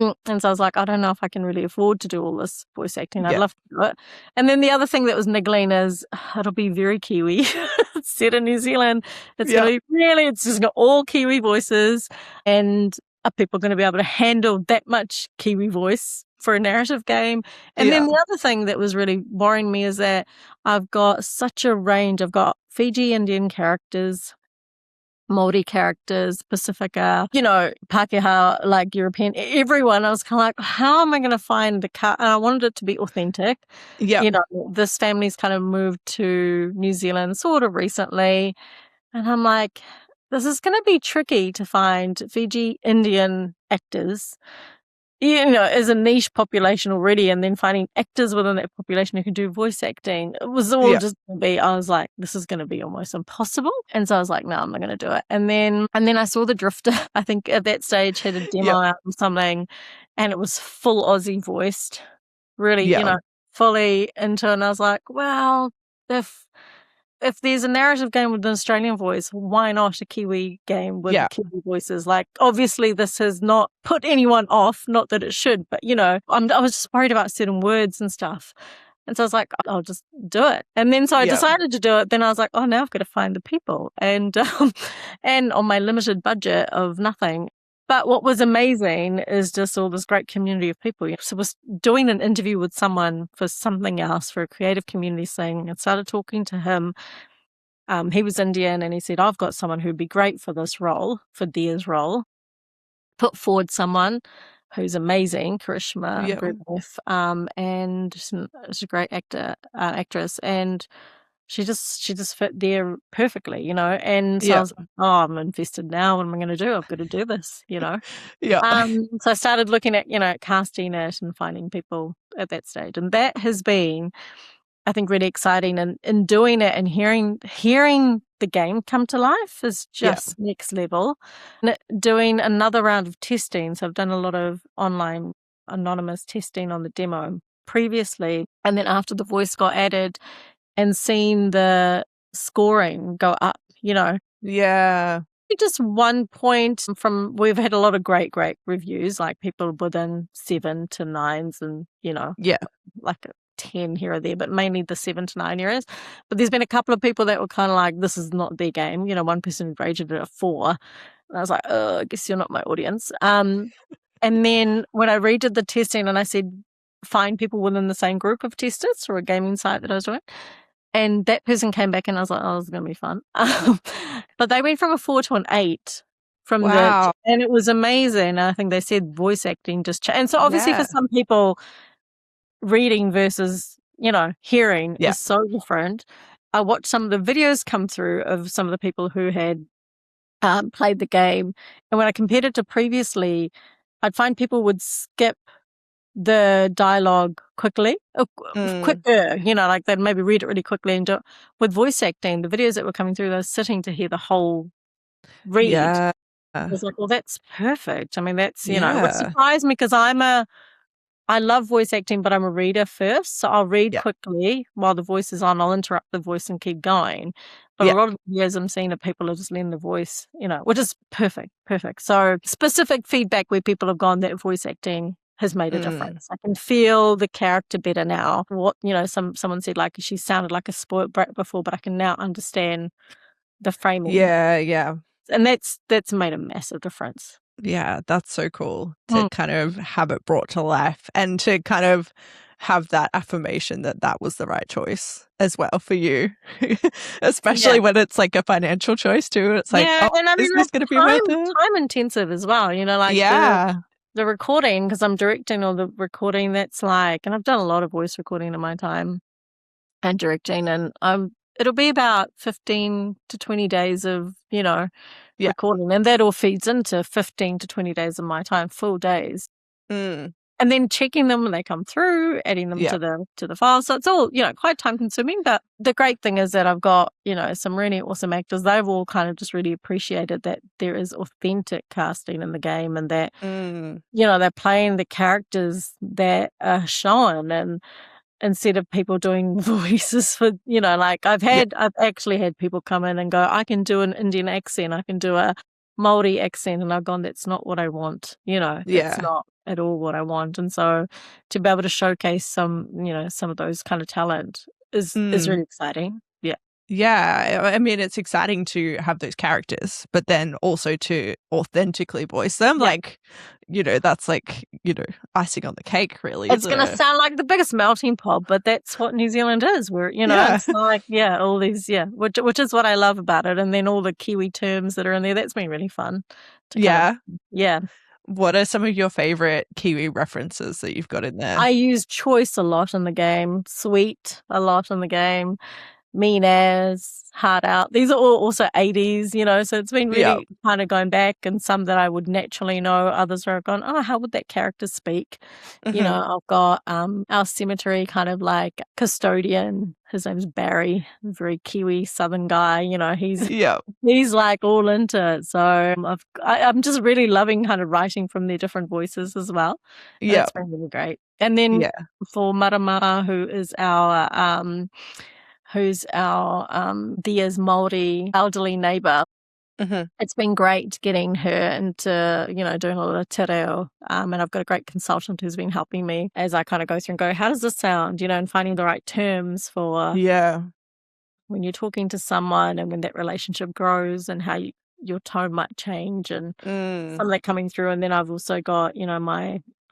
And so I was like, I don't know if I can really afford to do all this voice acting. I'd
Yeah.
love to do it. And then the other thing that was niggling is it'll be very Kiwi. It's set in New Zealand. It's going
Yeah.
to be it's just got all Kiwi voices. And are people going to be able to handle that much Kiwi voice for a narrative game? And then
Yeah.
the other thing that was really worrying me is that I've got such a range. I've got Fiji Indian characters, Māori characters, Pacifica, Pākehā, like European, everyone. I was kind of like, how am I going to find the car? And I wanted it to be authentic.
Yeah.
This family's kind of moved to New Zealand sort of recently. And I'm like, this is going to be tricky to find Fiji Indian actors, as a niche population already, and then finding actors within that population who can do voice acting. It was all
Yeah.
just going to be, I was like, this is going to be almost impossible. And so I was like, no, I'm not going to do it. And then I saw The Drifter, I think at that stage had a demo out or something, and it was full Aussie voiced, really,
Yeah.
fully into it. And I was like, well, if there's a narrative game with an Australian voice, why not a Kiwi game with Kiwi voices? Like, obviously, this has not put anyone off, not that it should, but, I was just worried about certain words and stuff. And so I was like, I'll just do it. And then so I decided to do it. Then I was like, oh, now I've got to find the people. And and on my limited budget of nothing. But what was amazing is just all this great community of people. So I was doing an interview with someone for something else, for a creative community thing, and started talking to him. He was Indian, and he said, I've got someone who'd be great for this role, for Dia's role. Put forward someone who's amazing, Karishma Griffith, and she's a great actress, and she just fit there perfectly, and so I was like, oh, I'm invested now. What am I going to do? I've got to do this,
Yeah.
So I started looking at, casting it and finding people at that stage. And that has been, I think, really exciting. And in doing it and hearing the game come to life is just next level. And doing another round of testing. So I've done a lot of online anonymous testing on the demo previously. And then after the voice got added, and seeing the scoring go up,
Yeah.
Just 1 point from, we've had a lot of great reviews, like people within 7 to 9s and, like a 10 here or there, but mainly the 7 to 9 areas. But there's been a couple of people that were kind of like, this is not their game. One person rated it a 4. And I was like, oh, I guess you're not my audience. And then when I redid the testing and I said, find people within the same group of testers for a gaming site that I was doing. And that person came back and I was like, oh, this is going to be fun. But they went from a 4 to an 8 from and it was amazing. I think they said voice acting just changed. And so obviously for some people, reading versus, hearing is so different. I watched some of the videos come through of some of the people who had played the game. And when I compared it to previously, I'd find people would skip the dialogue quickly, quicker, like they'd maybe read it really quickly and do it. With voice acting, the videos that were coming through, they were sitting to hear the whole read. I was like, well, that's perfect. I mean, that's, what surprised me, because I love voice acting, but I'm a reader first. So I'll read quickly while the voice is on. I'll interrupt the voice and keep going. But a lot of videos I'm seeing of people are just letting the voice, which is perfect. So specific feedback where people have gone, that voice acting has made a difference. I can feel the character better now. What, someone said, like, she sounded like a spoiled brat before, but I can now understand the framing.
Yeah.
And that's made a massive difference.
Yeah, that's so cool to kind of have it brought to life and to kind of have that affirmation that that was the right choice as well for you, especially when it's like a financial choice too. It's like, oh,
and I mean,
is this going to be worth it?
Time intensive as well, like the recording, because I'm directing all the recording. That's like, and I've done a lot of voice recording in my time and directing, and it'll be about 15 to 20 days of, recording. And that all feeds into 15 to 20 days of my time, full days. And then checking them when they come through, adding them to the file. So it's all, quite time consuming. But the great thing is that I've got, some really awesome actors. They've all kind of just really appreciated that there is authentic casting in the game, and that, they're playing the characters that are shown, and instead of people doing voices for, like I've actually had people come in and go, I can do an Indian accent, I can do a Māori accent, and I've gone, that's not what I want. That's
Yeah.
not at all what I want. And so to be able to showcase some of those kind of talent is really exciting. Yeah.
Yeah, I mean, it's exciting to have those characters, but then also to authentically voice them.
Yeah.
Like, that's like, icing on the cake, really,
It's
isn't
going to
it?
sound like the biggest melting pot, but that's what New Zealand is. Where
Yeah.
it's like, all these, which is what I love about it. And then all the Kiwi terms that are in there. That's been really fun to
Yeah.
yeah.
What are some of your favorite Kiwi references that you've got in there?
I use choice a lot in the game, sweet a lot in the game, mean as, hard out. These are all also 80s, so it's been
Yeah.
really kind of going back, and some that I would naturally know, others where I've gone, oh, how would that character speak? I've got our cemetery kind of like custodian. His name's Barry, very Kiwi Southern guy.
Yeah.
He's like all into it. So I'm just really loving kind of writing from their different voices as well. And
Yeah.
it's been really great. And then for Maramara, who's our Thea's Māori elderly neighbour, it's been great getting her into, doing a lot of te reo. And I've got a great consultant who's been helping me as I kind of go through and go, how does this sound? And finding the right terms for when you're talking to someone and when that relationship grows, and how your tone might change, and some of that coming through. And then I've also got,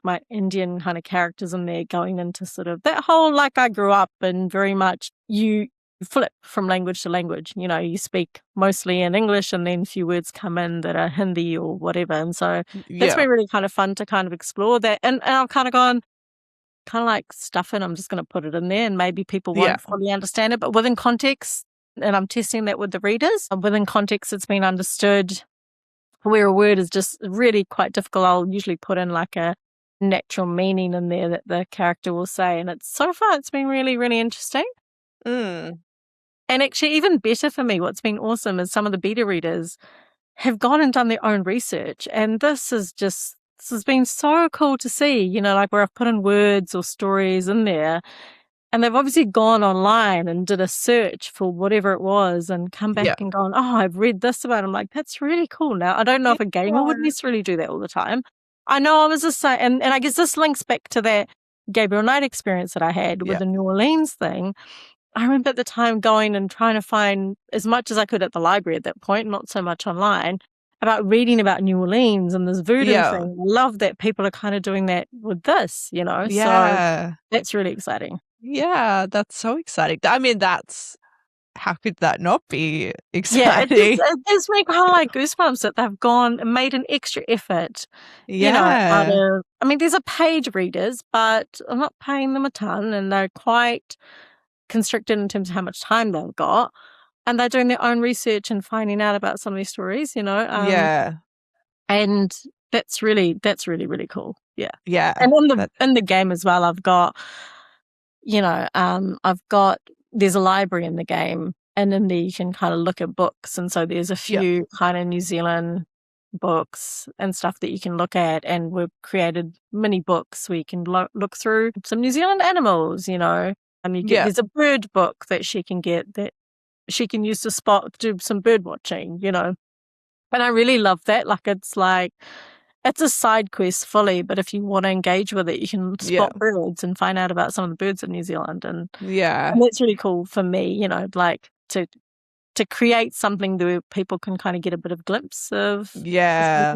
my Indian kind of characters in there going into sort of that whole, like, I grew up and very much you flip from language to language. You speak mostly in English, and then a few words come in that are Hindi or whatever. And so that's been really kind of fun to kind of explore that. And I've kind of gone, kind of like stuff it, I'm just going to put it in there, and maybe people won't fully understand it, but within context, and I'm testing that with the readers, within context it's been understood. Where a word is just really quite difficult, I'll usually put in like a natural meaning in there that the character will say, and so far it's been really, really interesting. And actually, even better for me, what's been awesome is some of the beta readers have gone and done their own research, and this has been so cool to see, like where I've put in words or stories in there, and they've obviously gone online and did a search for whatever it was and come back and gone, oh, I've read this about it. I'm like, that's really cool. Now, I don't know if a gamer would necessarily do that all the time. I know I was just saying, and I guess this links back to that Gabriel Knight experience that I had with the New Orleans thing. I remember at the time going and trying to find as much as I could at the library at that point, not so much online, about reading about New Orleans and this voodoo thing. I love that people are kind of doing that with this, so that's really exciting.
Yeah, that's so exciting. I mean, how could that not be exciting?
Yeah, it gives me kind of like goosebumps that they've gone and made an extra effort, out of, I mean, these are paid readers, but I'm not paying them a ton, and they're quite constricted in terms of how much time they've got, and they're doing their own research and finding out about some of these stories, and that's really, really cool. And in the game as well, I've got there's a library in the game, and in there you can kind of look at books, and so there's a few kind of New Zealand books and stuff that you can look at, and we've created mini books where you can look through some New Zealand animals, there's a bird book that she can get that she can use to do some bird watching, and I really love that. It's a side quest fully, but if you want to engage with it, you can spot birds and find out about some of the birds in New Zealand, and that's really cool for me, to create something that people can kind of get a bit of glimpse of.
Yeah,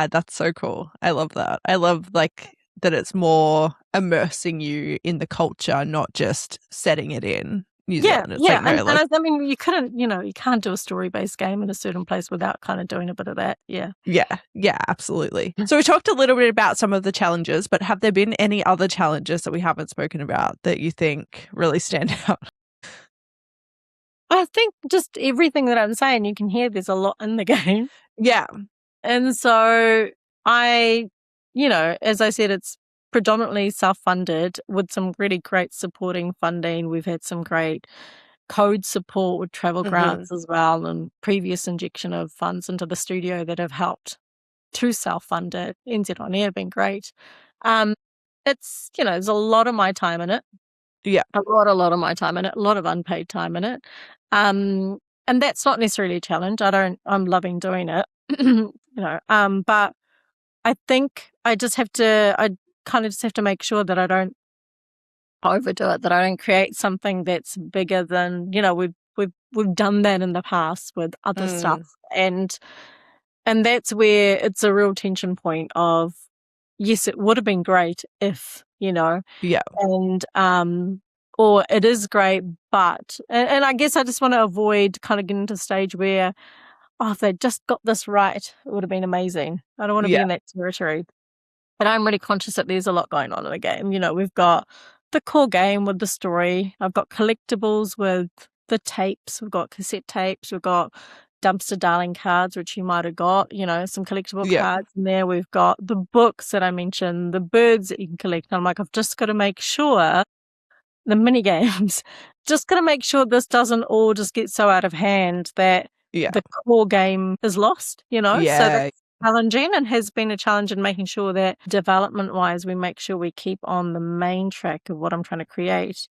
that's so cool. I love that. I love that it's more immersing you in the culture, not just setting it in New Zealand.
I mean, you can't do a story-based game in a certain place without kind of doing a bit of that.
Yeah, absolutely. So we talked a little bit about some of the challenges, but have there been any other challenges that we haven't spoken about that you think really stand out?
I think just everything that I'm saying, you can hear there's a lot in the game.
Yeah.
And so as I said, it's predominantly self-funded with some really great supporting funding. We've had some great code support with travel grants as well, and previous injection of funds into the studio that have helped to self-fund it. NZ On Air have been great. It's, there's a lot of my time in it.
Yeah.
A lot of my time in it, a lot of unpaid time in it. and that's not necessarily a challenge. I'm loving doing it, but I think I kind of just have to make sure that I don't overdo it, that I don't create something that's bigger than, we've done that in the past with other stuff. And that's where it's a real tension point of, yes, it would have been great if,
Yeah.
and or it is great, but and I guess I just want to avoid kind of getting to the stage where, oh, if they just got this right, it would have been amazing. I don't want to be
Yeah.
in that territory. But I'm really conscious that there's a lot going on in the game. We've got the core game with the story. I've got collectibles with the tapes. We've got cassette tapes. We've got dumpster darling cards, which you might have got, some collectible
Yeah.
cards in there. We've got the books that I mentioned, the birds that you can collect. And I'm like, I've just got to make sure the mini games, just got to make sure this doesn't all just get so out of hand that
Yeah.
the core game is lost, So
Yeah.
that's challenging, and has been a challenge in making sure that development wise, we make sure we keep on the main track of what I'm trying to create.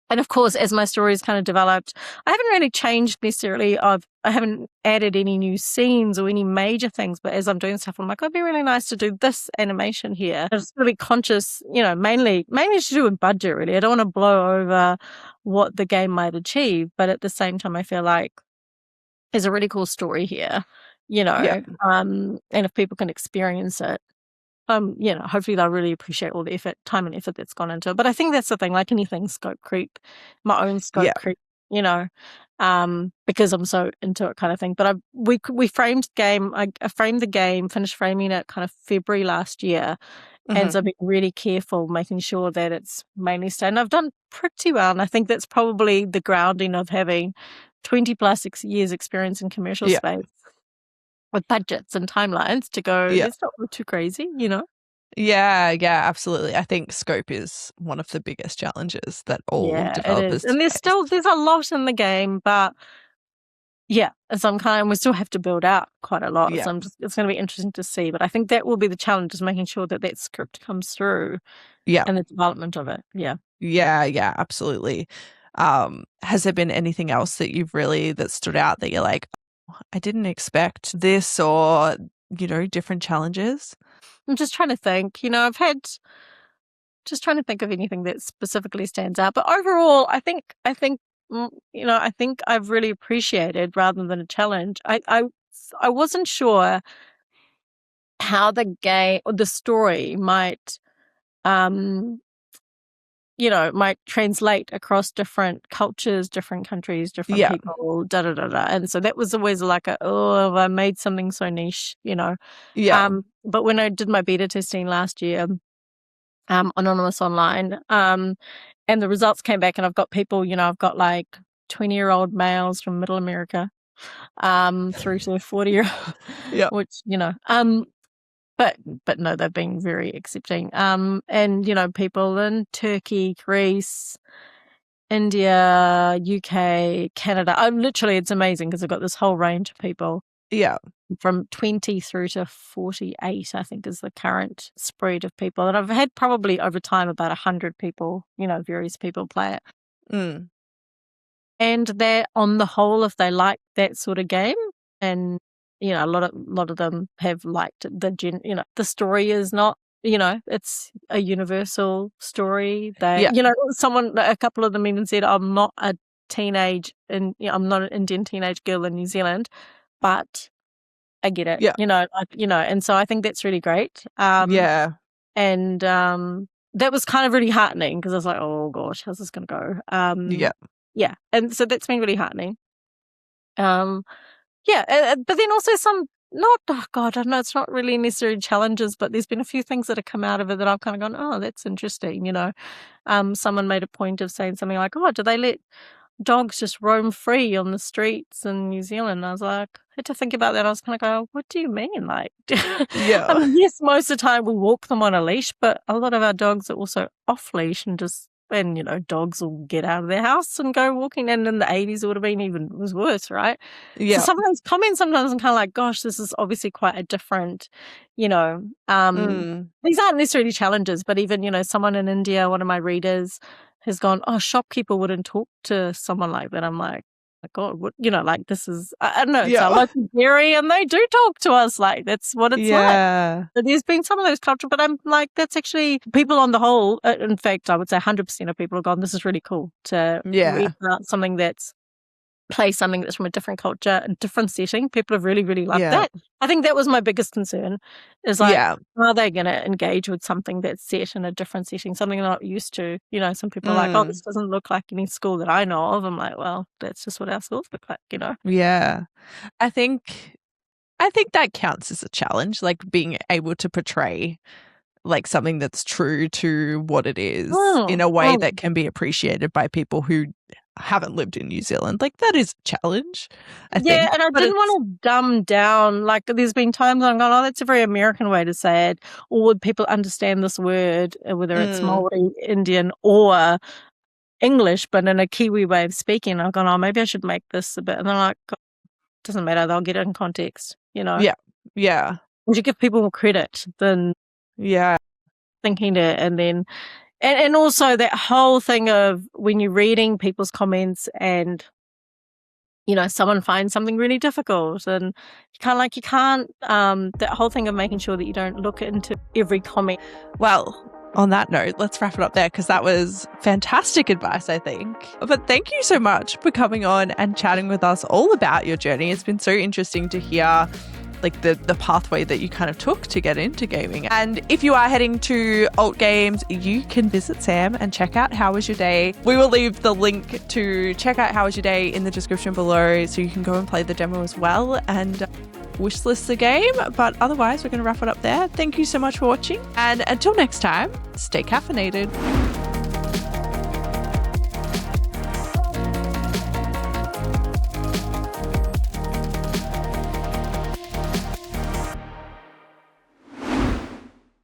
And of course, as my story's kind of developed, I haven't really changed necessarily. I haven't added any new scenes or any major things, but as I'm doing stuff, I'm like, it'd be really nice to do this animation here. I'm just really conscious, mainly to do with budget, really. I don't want to blow over what the game might achieve, but at the same time, I feel like there's a really cool story here,
Yeah.
and if people can experience it, hopefully they'll really appreciate all the time and effort that's gone into it. But I think that's the thing, like anything, scope creep, my own scope
Yeah.
creep, because I'm so into it kind of thing. But we framed the game, I framed the game, finished framing it kind of February last year. And so I've been really careful making sure that it's mainly stayed. And I've done pretty well. And I think that's probably the grounding of having 20 plus years experience in commercial
Yeah.
space with budgets and timelines to go,
Yeah.
let's not go too crazy,
Yeah, absolutely. I think scope is one of the biggest challenges that all
Yeah, it
developers
is. And
face.
there's a lot in the game, but yeah, we still have to build out quite a lot.
Yeah.
So it's going to be interesting to see. But I think that will be the challenge, is making sure that script comes through.
Yeah.
And the development of it. Yeah.
Yeah, absolutely. Has there been anything else that stood out that you're like, oh, I didn't expect this, or, different challenges?
I'm just trying to think, just trying to think of anything that specifically stands out. But overall, I think, I think I've really appreciated, rather than a challenge. I wasn't sure how the game or the story might, might translate across different cultures, different countries, different
Yeah.
people, da da da da. And so that was always like have I made something so niche,
Yeah.
But when I did my beta testing last year, anonymous online, and the results came back, and I've got people, I've got like 20-year-old males from Middle America, through to 40-year-old,
Yeah.
which, but no, they've been very accepting. And, people in Turkey, Greece, India, UK, Canada. It's amazing, because I've got this whole range of people.
Yeah.
From 20 through to 48, I think, is the current spread of people. And I've had probably over time about 100 people, various people play it. And they're, on the whole, if they like that sort of game, and a lot of them have liked the story is not, it's a universal story. They, a couple of them even said, I'm not a teenage, and I'm not an Indian teenage girl in New Zealand, but I get it.
Yeah.
And so I think that's really great.
Yeah.
And that was kind of really heartening, because I was like, oh gosh, how's this going to go? Yeah. And so that's been really heartening. But then also some, not, oh God, I don't know, it's not really necessarily challenges, but there's been a few things that have come out of it that I've kind of gone, oh, that's interesting, Someone made a point of saying something like, oh, do they let dogs just roam free on the streets in New Zealand? I was like, I had to think about that. I was kind of going, what do you mean? Like,
Yeah.
I mean, yes, most of the time we walk them on a leash, but a lot of our dogs are also off leash, and dogs will get out of their house and go walking. And in the 80s, it would have been it was worse, right?
Yeah.
So sometimes I'm kind of like, gosh, this is obviously quite a different, these aren't necessarily challenges, but even, someone in India, one of my readers, has gone, oh, shopkeeper wouldn't talk to someone like that. I'm like, God, like this is, I don't know, it's
Yeah.
our local dairy and they do talk to us like that's what it's like. So there's been some of those cultural, but I'm like, that's actually people on the whole. In fact, I would say 100% of people have gone, this is really cool to read about something play something that's from a different culture, a different setting. People have really, really loved that. I think that was my biggest concern is like, are they going to engage with something that's set in a different setting, something they're not used to? Some people are like, oh, this doesn't look like any school that I know of. I'm like, well, that's just what our schools look like,
Yeah. I think that counts as a challenge, like being able to portray like something that's true to what it is in a way that can be appreciated by people who haven't lived in New Zealand. Like that is a challenge, I think.
Yeah, and I didn't want to dumb down, like there's been times I'm going, oh, that's a very American way to say it. Or would people understand this word, whether it's Māori, Indian, or English, but in a Kiwi way of speaking? I've gone, oh, maybe I should make this a bit. And they're like, doesn't matter, they'll get it in context,
Yeah.
Would you give people more credit than thinking it, and then and also that whole thing of when you're reading people's comments and someone finds something really difficult and you can't that whole thing of making sure that you don't look into every comment.
Well, on that note, let's wrap it up there because that was fantastic advice, I think. But thank you so much for coming on and chatting with us all about your journey. It's been so interesting to hear like the pathway that you kind of took to get into gaming. And if you are heading to Alt Games, you can visit Sam and check out How Was Your Day. We will leave the link to check out How Was Your Day in the description below so you can go and play the demo as well and wishlist the game. But otherwise, we're going to wrap it up there. Thank you so much for watching. And until next time, stay caffeinated.